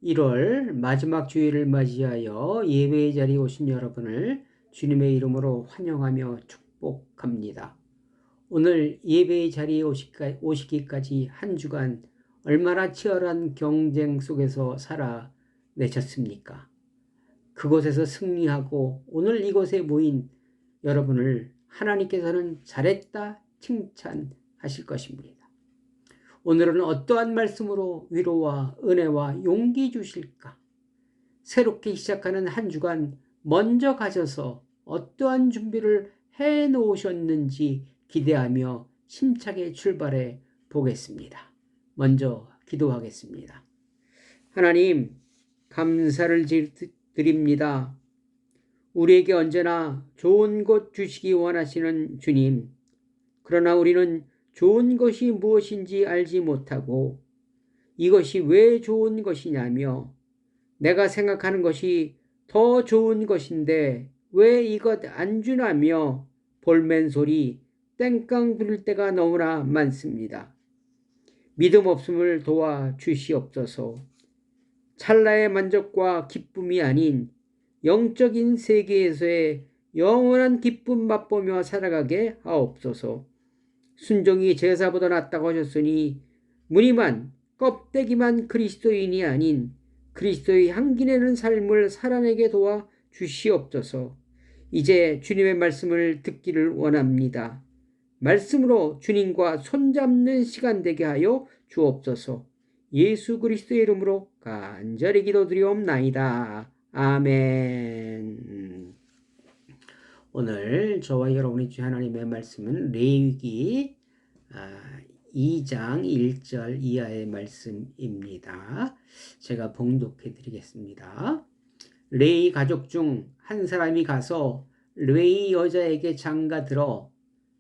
1월 마지막 주일을 맞이하여 예배의 자리에 오신 여러분을 주님의 이름으로 환영하며 축복합니다. 오늘 예배의 자리에 오시기까지 한 주간 얼마나 치열한 경쟁 속에서 살아내셨습니까? 그곳에서 승리하고 오늘 이곳에 모인 여러분을 하나님께서는 잘했다 칭찬하실 것입니다. 오늘은 어떠한 말씀으로 위로와 은혜와 용기 주실까? 새롭게 시작하는 한 주간 먼저 가셔서 어떠한 준비를 해 놓으셨는지 기대하며 힘차게 출발해 보겠습니다. 먼저 기도하겠습니다. 하나님, 감사를 드립니다. 우리에게 언제나 좋은 것 주시기 원하시는 주님, 그러나 우리는 좋은 것이 무엇인지 알지 못하고 이것이 왜 좋은 것이냐며 내가 생각하는 것이 더 좋은 것인데 왜 이것 안 주나며 볼멘 소리 땡깡 부릴 때가 너무나 많습니다. 믿음 없음을 도와 주시옵소서. 찰나의 만족과 기쁨이 아닌 영적인 세계에서의 영원한 기쁨 맛보며 살아가게 하옵소서. 순종이 제사보다 낫다고 하셨으니 무늬만 껍데기만 그리스도인이 아닌 그리스도의 향기내는 삶을 살아내게 도와 주시옵소서. 이제 주님의 말씀을 듣기를 원합니다. 말씀으로 주님과 손잡는 시간 되게 하여 주옵소서. 예수 그리스도의 이름으로 간절히 기도드리옵나이다. 아멘. 오늘 저와 여러분이 주 하나님의 말씀은 레위기 2장 1절 이하의 말씀입니다. 제가 봉독해 드리겠습니다. 레위 가족 중 한 사람이 가서 레위 여자에게 장가들어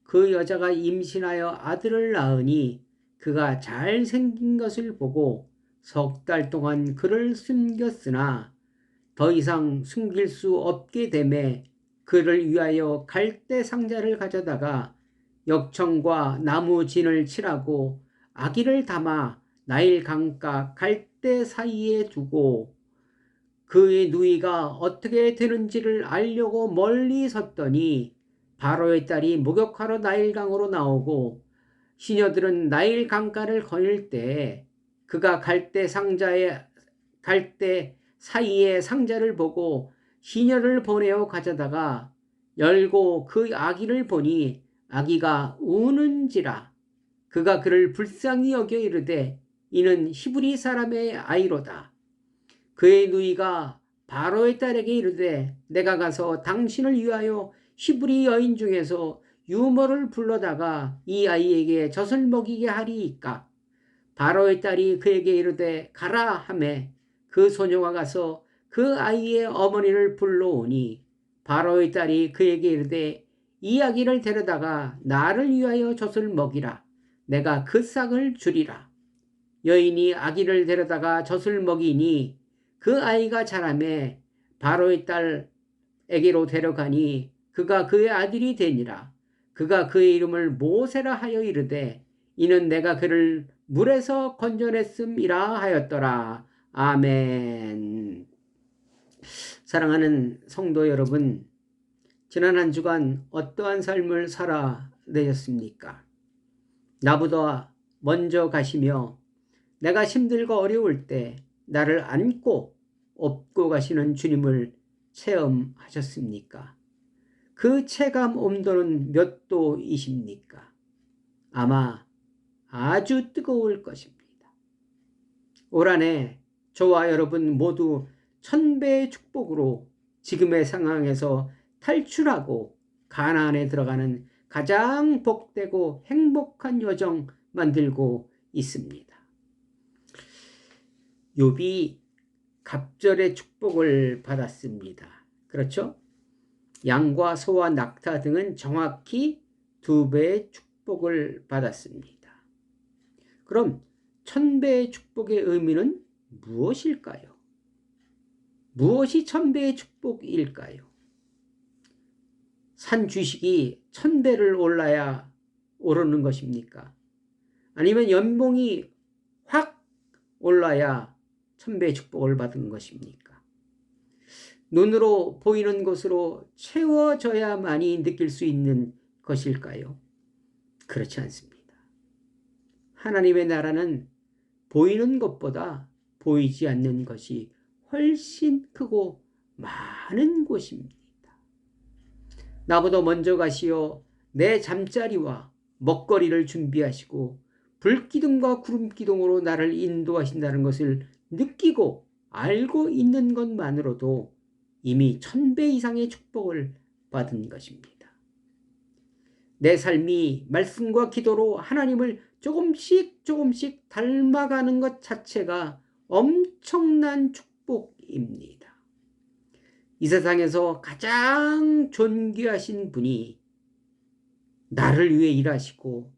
그 여자가 임신하여 아들을 낳으니 그가 잘생긴 것을 보고 석 달 동안 그를 숨겼으나 더 이상 숨길 수 없게 되매 그를 위하여 갈대 상자를 가져다가 역청과 나무 진을 칠하고 아기를 담아 나일 강가 갈대 사이에 두고 그의 누이가 어떻게 되는지를 알려고 멀리 섰더니 바로의 딸이 목욕하러 나일강으로 나오고 시녀들은 나일 강가를 거닐 때 그가 갈대 사이에 상자를 보고 시녀를 보내어 가져다가 열고 그 아기를 보니 아기가 우는지라. 그가 그를 불쌍히 여겨 이르되 이는 히브리 사람의 아이로다. 그의 누이가 바로의 딸에게 이르되 내가 가서 당신을 위하여 히브리 여인 중에서 유모를 불러다가 이 아이에게 젖을 먹이게 하리이까. 바로의 딸이 그에게 이르되 가라 하매 그 소녀가 가서 그 아이의 어머니를 불러오니 바로의 딸이 그에게 이르되 이 아기를 데려다가 나를 위하여 젖을 먹이라. 내가 그 싹을 주리라. 여인이 아기를 데려다가 젖을 먹이니 그 아이가 자라매 바로의 딸에게로 데려가니 그가 그의 아들이 되니라. 그가 그의 이름을 모세라 하여 이르되 이는 내가 그를 물에서 건져냈음이라 하였더라. 아멘. 사랑하는 성도 여러분, 지난 한 주간 어떠한 삶을 살아내셨습니까? 나보다 먼저 가시며 내가 힘들고 어려울 때 나를 안고 업고 가시는 주님을 체험하셨습니까? 그 체감 온도는 몇 도이십니까? 아마 아주 뜨거울 것입니다. 올 한해 저와 여러분 모두 1000배의 축복으로 지금의 상황에서 탈출하고 가나안에 들어가는 가장 복되고 행복한 여정 만들고 있습니다. 욥이 갑절의 축복을 받았습니다. 그렇죠? 양과 소와 낙타 등은 정확히 2배의 축복을 받았습니다. 그럼 1000배의 축복의 의미는 무엇일까요? 무엇이 1000배의 축복일까요? 산 주식이 1000배를 올라야 오르는 것입니까? 아니면 연봉이 확 올라야 천배의 축복을 받은 것입니까? 눈으로 보이는 것으로 채워져야만이 느낄 수 있는 것일까요? 그렇지 않습니다. 하나님의 나라는 보이는 것보다 보이지 않는 것이 훨씬 크고 많은 곳입니다. 나보다 먼저 가시어 내 잠자리와 먹거리를 준비하시고 불기둥과 구름기둥으로 나를 인도하신다는 것을 느끼고 알고 있는 것만으로도 이미 1000배 이상의 축복을 받은 것입니다. 내 삶이 말씀과 기도로 하나님을 조금씩 닮아가는 것 자체가 엄청난 축복입니다. 이 세상에서 가장 존귀하신 분이 나를 위해 일하시고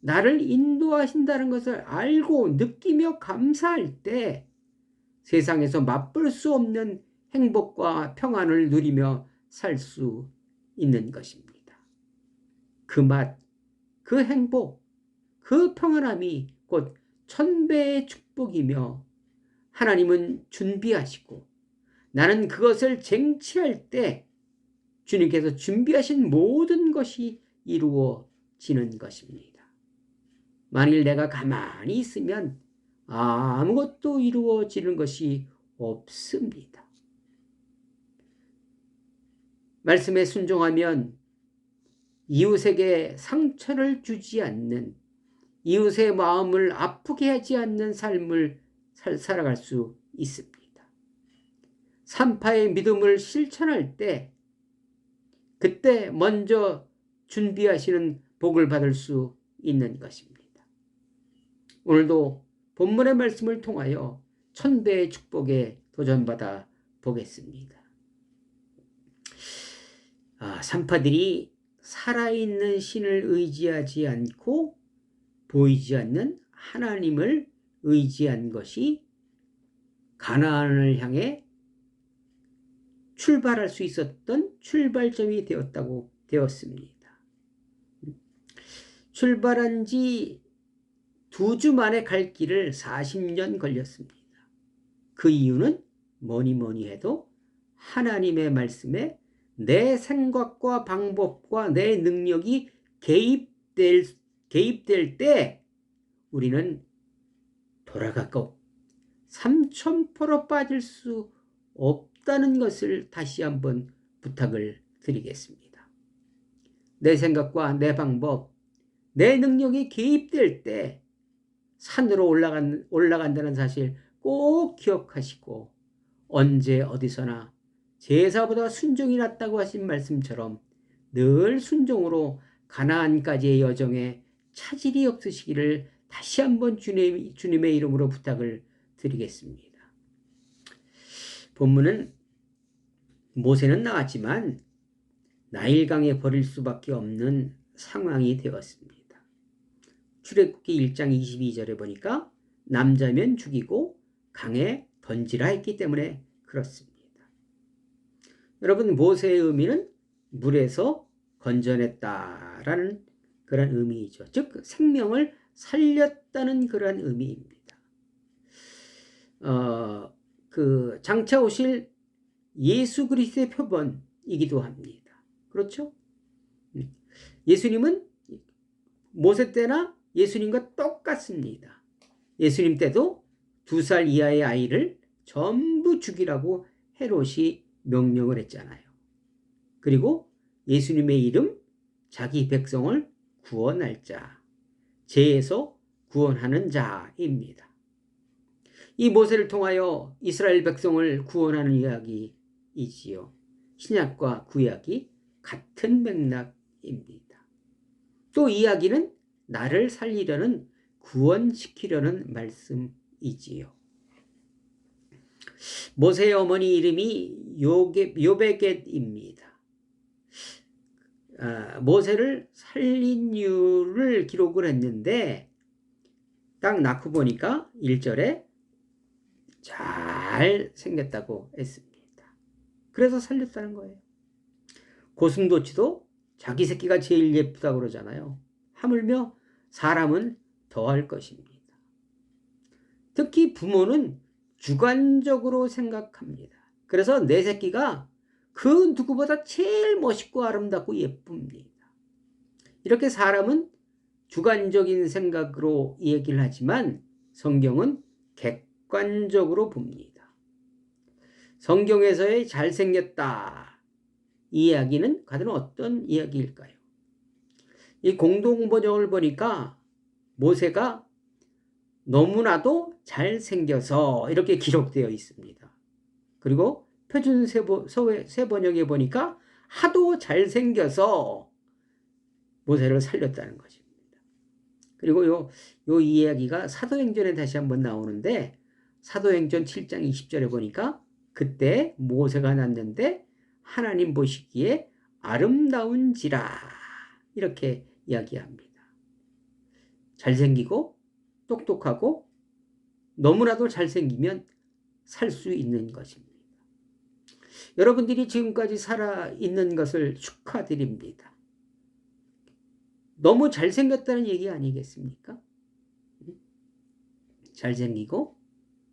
나를 인도하신다는 것을 알고 느끼며 감사할 때 세상에서 맛볼 수 없는 행복과 평안을 누리며 살 수 있는 것입니다. 그 맛, 그 행복, 그 평안함이 곧 1000배의 축복이며 하나님은 준비하시고 나는 그것을 쟁취할 때 주님께서 준비하신 모든 것이 이루어지는 것입니다. 만일 내가 가만히 있으면 아무것도 이루어지는 것이 없습니다. 말씀에 순종하면 이웃에게 상처를 주지 않는, 이웃의 마음을 아프게 하지 않는 삶을 살아갈 수 있습니다. 산파의 믿음을 실천할 때 그때 먼저 준비하시는 복을 받을 수 있는 것입니다. 오늘도 본문의 말씀을 통하여 1000배의 축복에 도전받아 보겠습니다. 산파들이 살아있는 신을 의지하지 않고 보이지 않는 하나님을 의지한 것이 가나안을 향해 출발할 수 있었던 출발점이 되었습니다. 출발한 지 2주 만에 갈 길을 40년 걸렸습니다. 그 이유는 뭐니 해도 하나님의 말씀에 내 생각과 방법과 내 능력이 개입될 때 우리는 돌아가고 3000% 빠질 수 없다는 것을 다시 한번 부탁을 드리겠습니다. 내 생각과 내 방법, 내 능력이 개입될 때 산으로 올라간다는 사실 꼭 기억하시고 언제 어디서나 제사보다 순종이 낫다고 하신 말씀처럼 늘 순종으로 가나안까지의 여정에 차질이 없으시기를 다시 한번 주님의 이름으로 부탁을 드리겠습니다. 본문은 모세는 나왔지만 나일강에 버릴 수밖에 없는 상황이 되었습니다. 출애굽기 1장 22절에 보니까 남자면 죽이고 강에 던지라 했기 때문에 그렇습니다. 여러분, 모세의 의미는 물에서 건져냈다라는 그런 의미이죠. 즉 생명을 살렸다는 그런 의미입니다. 장차 오실 예수 그리스도의 표본이기도 합니다. 그렇죠? 예수님은 모세 때나 예수님과 똑같습니다. 예수님 때도 2살 이하의 아이를 전부 죽이라고 헤롯이 명령을 했잖아요. 그리고 예수님의 이름, 자기 백성을 구원할 자, 죄에서 구원하는 자입니다. 이 모세를 통하여 이스라엘 백성을 구원하는 이야기이지요. 신약과 구약이 같은 맥락입니다. 또 이야기는 나를 살리려는, 구원시키려는 말씀이지요. 모세의 어머니 이름이 요베겟입니다. 모세를 살린 이유를 기록을 했는데 딱 낳고 보니까 1절에 잘 생겼다고 했습니다. 그래서 살렸다는 거예요. 고슴도치도 자기 새끼가 제일 예쁘다고 그러잖아요. 하물며 사람은 더할 것입니다. 특히 부모는 주관적으로 생각합니다. 그래서 내 새끼가 그 누구보다 제일 멋있고 아름답고 예쁩니다. 이렇게 사람은 주관적인 생각으로 얘기를 하지만 성경은 객관적으로 봅니다. 성경에서의 잘생겼다 이 이야기는 과연 어떤 이야기일까요? 이 공동번역을 보니까 모세가 너무나도 잘생겨서 이렇게 기록되어 있습니다. 그리고 표준 새 번역에 보니까 하도 잘생겨서 모세를 살렸다는 것입니다. 그리고 요 이야기가 사도행전에 다시 한번 나오는데 사도행전 7장 20절에 보니까 그때 모세가 났는데 하나님 보시기에 아름다운지라 이렇게 이야기합니다. 잘생기고 똑똑하고 너무나도 잘생기면 살 수 있는 것입니다. 여러분들이 지금까지 살아있는 것을 축하드립니다. 너무 잘생겼다는 얘기 아니겠습니까? 잘생기고,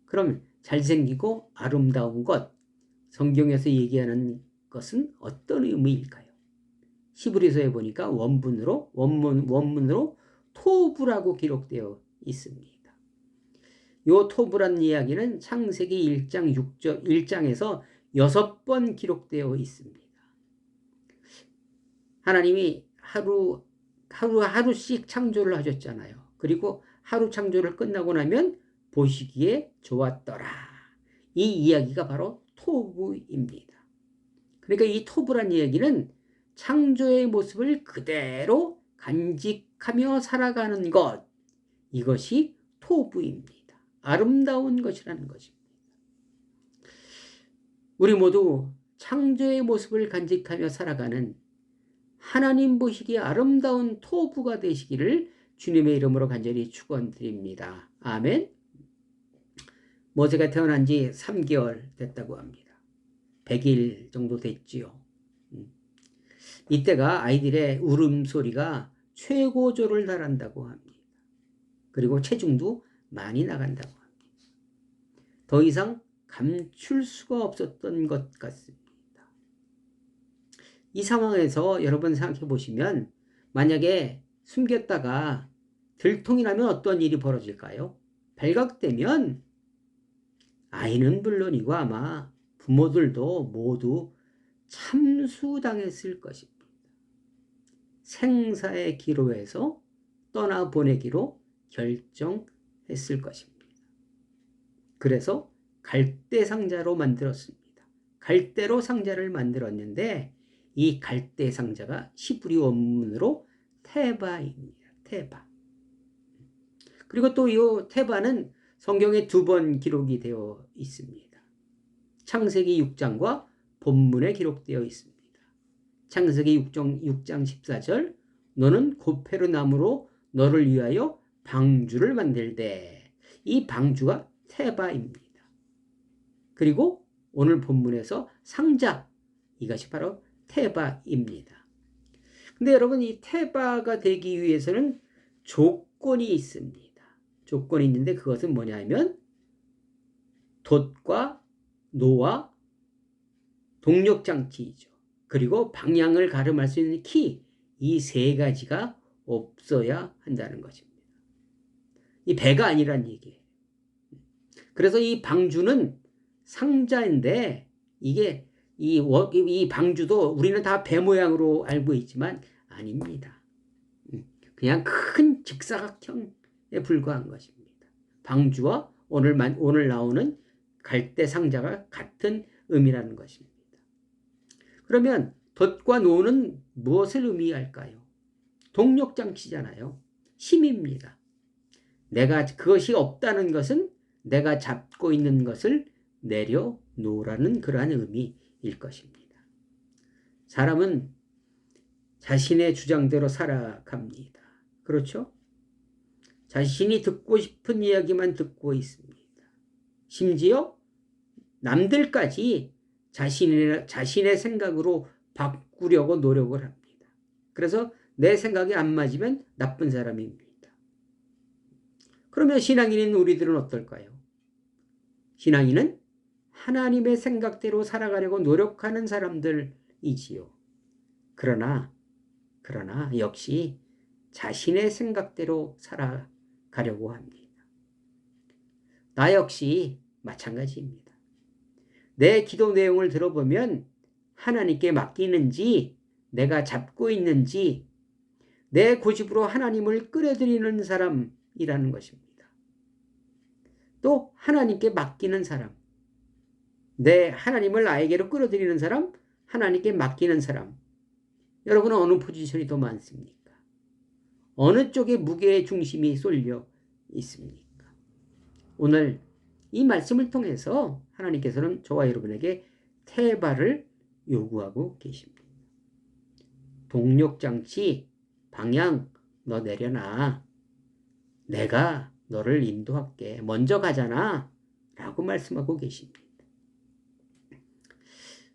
그럼 잘생기고 아름다운 것, 성경에서 얘기하는 것은 어떤 의미일까요? 히브리서에 보니까 원문으로 토부라고 기록되어 있습니다. 요 토부란 이야기는 창세기 1장에서 6번 기록되어 있습니다. 하나님이 하루씩 창조를 하셨잖아요. 그리고 하루 창조를 끝나고 나면 보시기에 좋았더라. 이 이야기가 바로 토부입니다. 그러니까 이 토부란 이야기는 창조의 모습을 그대로 간직하며 살아가는 것, 이것이 토부입니다. 아름다운 것이라는 것입니다. 우리 모두 창조의 모습을 간직하며 살아가는 하나님 보시기에 아름다운 토부가 되시기를 주님의 이름으로 간절히 축원드립니다. 아멘. 모세가 태어난 지 3개월 됐다고 합니다. 100일 정도 됐지요. 이때가 아이들의 울음소리가 최고조를 달한다고 합니다. 그리고 체중도 많이 나간다고 합니다. 더 이상 감출 수가 없었던 것 같습니다. 이 상황에서 여러분 생각해 보시면 만약에 숨겼다가 들통이 나면 어떤 일이 벌어질까요? 발각되면 아이는 물론이고 아마 부모들도 모두 참수당했을 것입니다. 생사의 기로에서 떠나보내기로 결정했을 것입니다. 그래서 갈대 상자로 만들었습니다. 갈대로 상자를 만들었는데 이 갈대 상자가 히브리 원문으로 테바입니다. 테바. 그리고 또 이 테바는 성경에 2번 기록이 되어 있습니다. 창세기 6장과 본문에 기록되어 있습니다. 창세기 6장 14절 너는 고페르 나무로 너를 위하여 방주를 만들되 이 방주가 테바입니다. 그리고 오늘 본문에서 상자 이것이 바로 테바입니다. 근데 여러분 이 테바가 되기 위해서는 조건이 있습니다. 조건이 있는데 그것은 뭐냐면 돛과 노와 동력장치이죠. 그리고 방향을 가름할 수 있는 키, 이 3가지가 없어야 한다는 것입니다. 이 배가 아니란 얘기예요. 그래서 이 방주는 상자인데 이게 이 방주도 우리는 다 배 모양으로 알고 있지만 아닙니다. 그냥 큰 직사각형에 불과한 것입니다. 방주와 오늘 나오는 갈대 상자가 같은 의미라는 것입니다. 그러면 돛과 노는 무엇을 의미할까요? 동력장치잖아요. 힘입니다. 그것이 없다는 것은 내가 잡고 있는 것을 내려놓으라는 그러한 의미일 것입니다. 사람은 자신의 주장대로 살아갑니다. 그렇죠? 자신이 듣고 싶은 이야기만 듣고 있습니다. 심지어 남들까지 자신의 생각으로 바꾸려고 노력을 합니다. 그래서 내 생각이 안 맞으면 나쁜 사람입니다. 그러면 신앙인인 우리들은 어떨까요? 신앙인은 하나님의 생각대로 살아가려고 노력하는 사람들이지요. 그러나 역시 자신의 생각대로 살아가려고 합니다. 나 역시 마찬가지입니다. 내 기도 내용을 들어보면 하나님께 맡기는지 내가 잡고 있는지 내 고집으로 하나님을 끌어들이는 사람이라는 것입니다. 또 하나님께 맡기는 사람, 하나님을 나에게로 끌어들이는 사람, 하나님께 맡기는 사람. 여러분은 어느 포지션이 더 많습니까? 어느 쪽에 무게의 중심이 쏠려 있습니까? 오늘 이 말씀을 통해서 하나님께서는 저와 여러분에게 태발을 요구하고 계십니다. 동력장치 방향 너 내려놔. 내가 너를 인도할게. 먼저 가잖아. 라고 말씀하고 계십니다.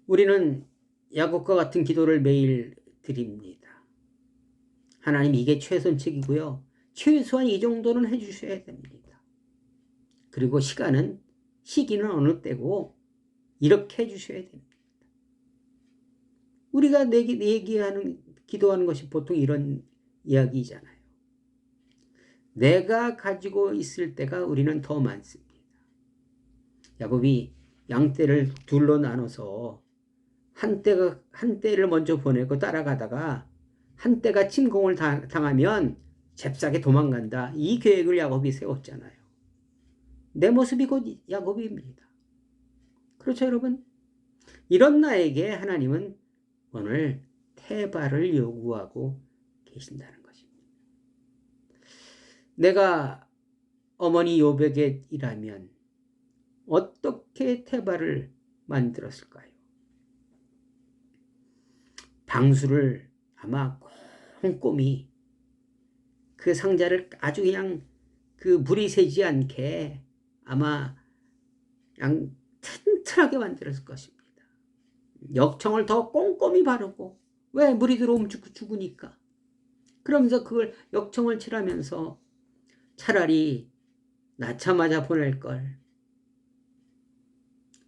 우리는 야곱과 같은 기도를 매일 드립니다. 하나님 이게 최선책이고요. 최소한 이 정도는 해주셔야 됩니다. 그리고 시기는 어느 때고 이렇게 해주셔야 됩니다. 우리가 기도하는 것이 보통 이런 이야기잖아요. 내가 가지고 있을 때가 우리는 더 많습니다. 야곱이 양떼를 둘로 나눠서 한 떼를 먼저 보내고 따라가다가 한 떼가 침공을 당하면 잽싸게 도망간다. 이 계획을 야곱이 세웠잖아요. 내 모습이 곧 야곱입니다. 그렇죠, 여러분? 이런 나에게 하나님은 오늘 태발을 요구하고 계신다는 것입니다. 내가 어머니 요백이라면 어떻게 태발을 만들었을까요? 방수를 아마 꼼꼼히 그 상자를 아주 그냥 그 물이 새지 않게 아마 그냥 튼튼하게 만들었을 것입니다. 역청을 더 꼼꼼히 바르고, 왜? 물이 들어오면 죽으니까. 그러면서 그걸 역청을 칠하면서 차라리 낳자마자 보낼 걸.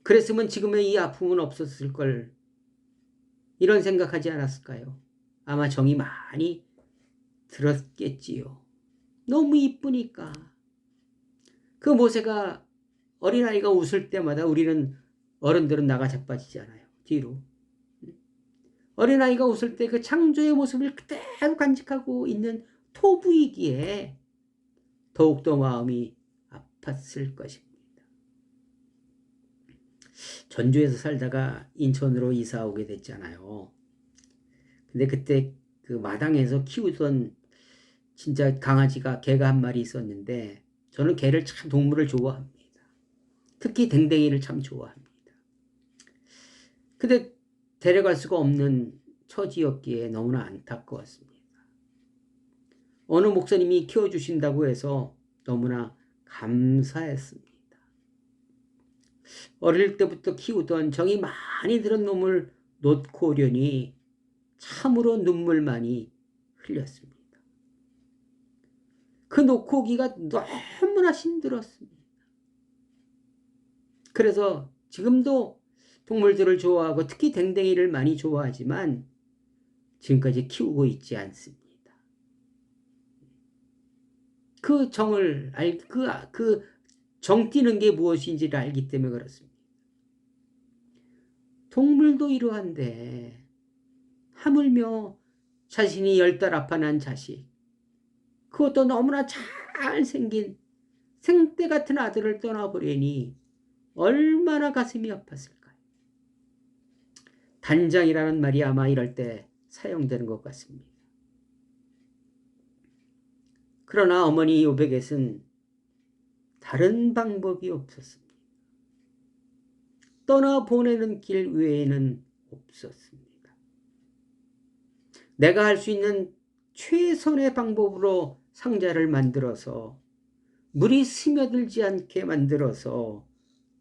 그랬으면 지금의 이 아픔은 없었을 걸. 이런 생각하지 않았을까요? 아마 정이 많이 들었겠지요. 너무 이쁘니까. 그 모세가 어린아이가 웃을 때마다 우리는 어른들은 나가 자빠지잖아요. 뒤로. 어린아이가 웃을 때 그 창조의 모습을 그대로 간직하고 있는 토부이기에 더욱더 마음이 아팠을 것입니다. 전주에서 살다가 인천으로 이사 오게 됐잖아요. 근데 그때 그 마당에서 키우던 진짜 개가 한 마리 있었는데 저는 동물을 좋아합니다. 특히 댕댕이를 참 좋아합니다. 근데 데려갈 수가 없는 처지였기에 너무나 안타까웠습니다. 어느 목사님이 키워주신다고 해서 너무나 감사했습니다. 어릴 때부터 키우던 정이 많이 들은 놈을 놓고 오려니 참으로 눈물만이 흘렸습니다. 그 놓고 오기가 너무나 힘들었습니다. 그래서 지금도 동물들을 좋아하고 특히 댕댕이를 많이 좋아하지만 지금까지 키우고 있지 않습니다. 그 정을 그 정 띄는 게 무엇인지를 알기 때문에 그렇습니다. 동물도 이러한데 하물며 자신이 10달 아파 난 자식, 그것도 너무나 잘생긴 생떼 같은 아들을 떠나버리니 얼마나 가슴이 아팠을까요? 단장이라는 말이 아마 이럴 때 사용되는 것 같습니다. 그러나 어머니 요백에는 다른 방법이 없었습니다. 떠나보내는 길 외에는 없었습니다. 내가 할 수 있는 최선의 방법으로 상자를 만들어서 물이 스며들지 않게 만들어서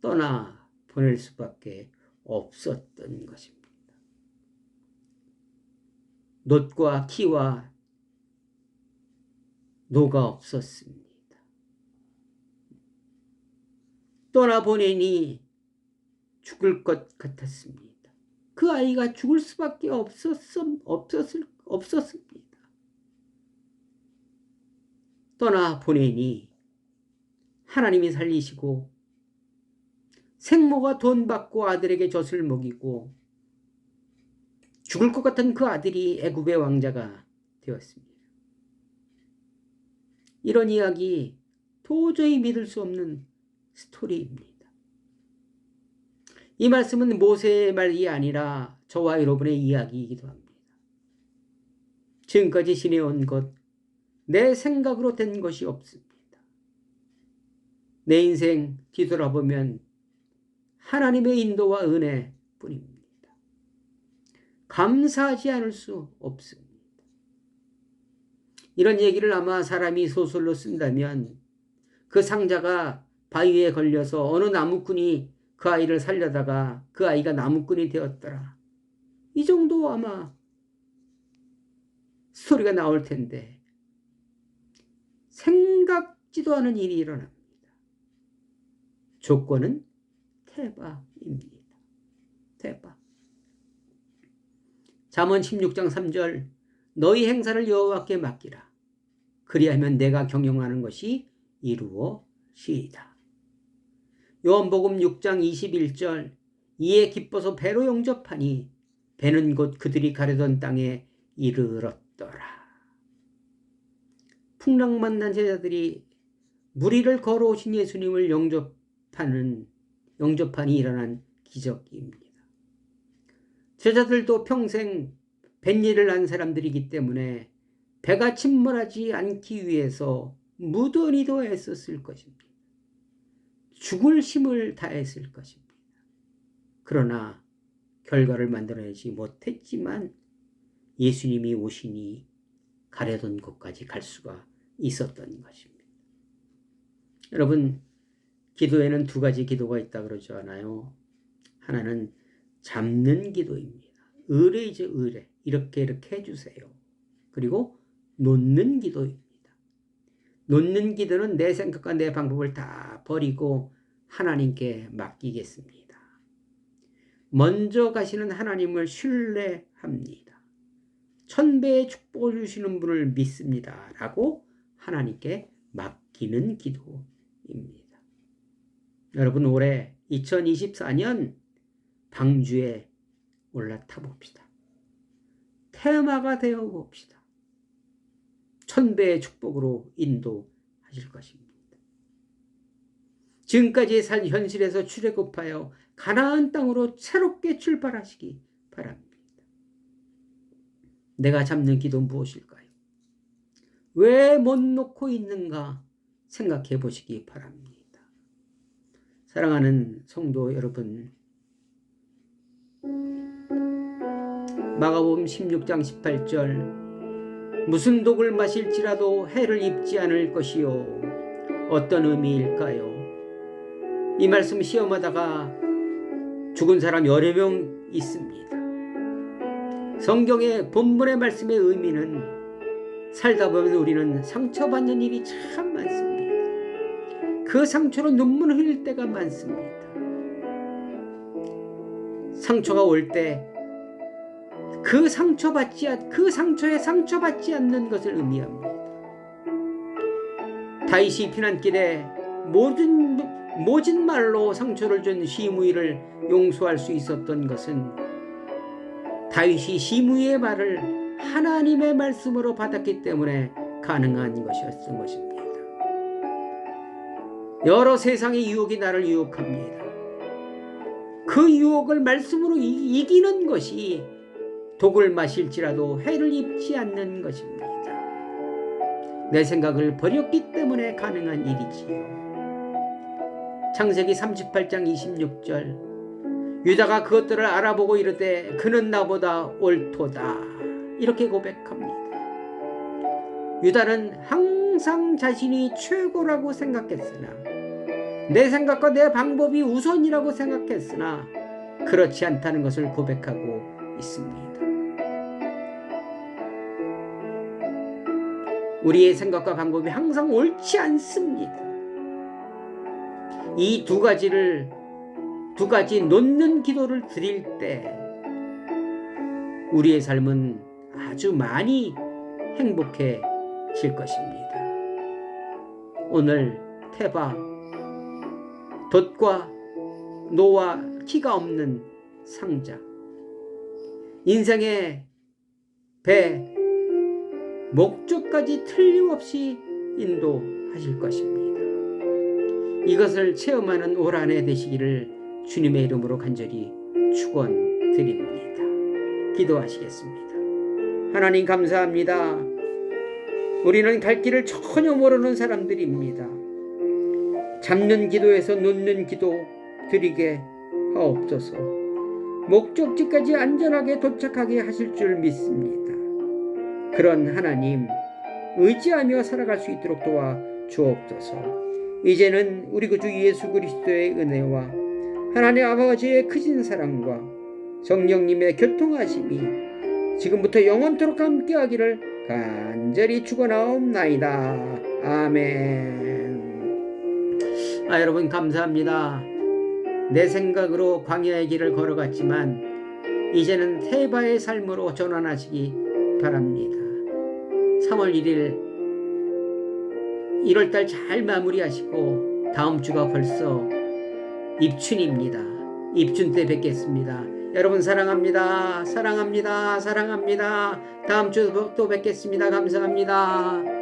떠나보낼 수밖에 없었던 것입니다. 놋과 키와 노가 없었습니다. 떠나보내니 죽을 것 같았습니다. 그 아이가 죽을 수밖에 없었습니다. 떠나보내니 하나님이 살리시고 생모가 돈 받고 아들에게 젖을 먹이고 죽을 것 같은 그 아들이 애굽의 왕자가 되었습니다. 이런 이야기 도저히 믿을 수 없는 스토리입니다. 이 말씀은 모세의 말이 아니라 저와 여러분의 이야기이기도 합니다. 지금까지 지내온 것, 내 생각으로 된 것이 없습니다. 내 인생 뒤돌아보면 하나님의 인도와 은혜뿐입니다. 감사하지 않을 수 없습니다. 이런 얘기를 아마 사람이 소설로 쓴다면 그 상자가 바위에 걸려서 어느 나무꾼이 그 아이를 살려다가 그 아이가 나무꾼이 되었더라. 이 정도 아마 스토리가 나올 텐데 생각지도 않은 일이 일어납니다. 조건은 태바입니다. 태바. 잠언 16장 3절 너희 행사를 여호와께 맡기라. 그리하면 내가 경영하는 것이 이루어지리다. 요한복음 6장 21절 이에 기뻐서 배로 영접하니 배는 곧 그들이 가려던 땅에 이르렀더라. 풍랑 만난 제자들이 무리를 걸어오신 예수님을 영접하니 일어난 기적입니다. 제자들도 평생 뱃일을 한 사람들이기 때문에 배가 침몰하지 않기 위해서 무던히도 애썼을 것입니다. 죽을 힘을 다했을 것입니다. 그러나 결과를 만들어내지 못했지만 예수님이 오시니 가려던 곳까지 갈 수가 있었던 것입니다. 여러분, 기도에는 두 가지 기도가 있다 그러지 않아요? 하나는 잡는 기도입니다. 의뢰이죠, 의뢰. 이렇게 해주세요. 그리고 놓는 기도입니다. 놓는 기도는 내 생각과 내 방법을 다 버리고 하나님께 맡기겠습니다. 먼저 가시는 하나님을 신뢰합니다. 천배의 축복을 주시는 분을 믿습니다. 라고 하나님께 맡기는 기도입니다. 여러분, 올해 2024년 방주에 올라타 봅시다. 테마가 되어 봅시다. 천배의 축복으로 인도하실 것입니다. 지금까지 산 현실에서 출애굽하여 가나안 땅으로 새롭게 출발하시기 바랍니다. 내가 잡는 기도 무엇일까요? 왜 못 놓고 있는가 생각해 보시기 바랍니다. 사랑하는 성도 여러분, 마가복음 16장 18절 무슨 독을 마실지라도 해를 입지 않을 것이요. 어떤 의미일까요? 이 말씀 시험하다가 죽은 사람 여러 명 있습니다. 성경의 본문의 말씀의 의미는 살다 보면 우리는 상처받는 일이 참 많습니다. 그 상처로 눈물 흘릴 때가 많습니다. 상처가 올 때 그 상처에 상처받지 않는 것을 의미합니다. 다윗이 피난길에 모진 말로 상처를 준 시므이를 용서할 수 있었던 것은 다윗이 시므이의 말을 하나님의 말씀으로 받았기 때문에 가능한 것이었던 것입니다. 여러 세상의 유혹이 나를 유혹합니다. 그 유혹을 말씀으로 이기는 것이 독을 마실지라도 해를 입지 않는 것입니다. 내 생각을 버렸기 때문에 가능한 일이지요. 창세기 38장 26절 유다가 그것들을 알아보고 이르되 그는 나보다 옳도다 이렇게 고백합니다. 유다는 항상 자신이 최고라고 생각했으나 내 생각과 내 방법이 우선이라고 생각했으나 그렇지 않다는 것을 고백하고 있습니다. 우리의 생각과 방법이 항상 옳지 않습니다. 이 두 가지 놓는 기도를 드릴 때 우리의 삶은 아주 많이 행복해질 것입니다. 오늘 태바, 돛과 노와 키가 없는 상자, 인생의 배, 목적까지 틀림없이 인도하실 것입니다. 이것을 체험하는 올 한 해 되시기를 주님의 이름으로 간절히 축원드립니다. 기도하시겠습니다. 하나님 감사합니다. 우리는 갈 길을 전혀 모르는 사람들입니다. 잡는 기도에서 놓는 기도 드리게 하옵소서. 목적지까지 안전하게 도착하게 하실 줄 믿습니다. 그런 하나님 의지하며 살아갈 수 있도록 도와 주옵소서. 이제는 우리 구주 예수 그리스도의 은혜와 하나님 아버지의 크신 사랑과 성령님의 교통하심이 지금부터 영원토록 함께하기를 간절히 축원하옵나이다. 아멘. 여러분 감사합니다. 내 생각으로 광야의 길을 걸어갔지만 이제는 태바의 삶으로 전환하시기 바랍니다. 3월 1일 1월달 잘 마무리하시고 다음 주가 벌써 입춘입니다. 입춘 때 뵙겠습니다. 여러분 사랑합니다. 사랑합니다. 사랑합니다. 다음 주 또 뵙겠습니다. 감사합니다.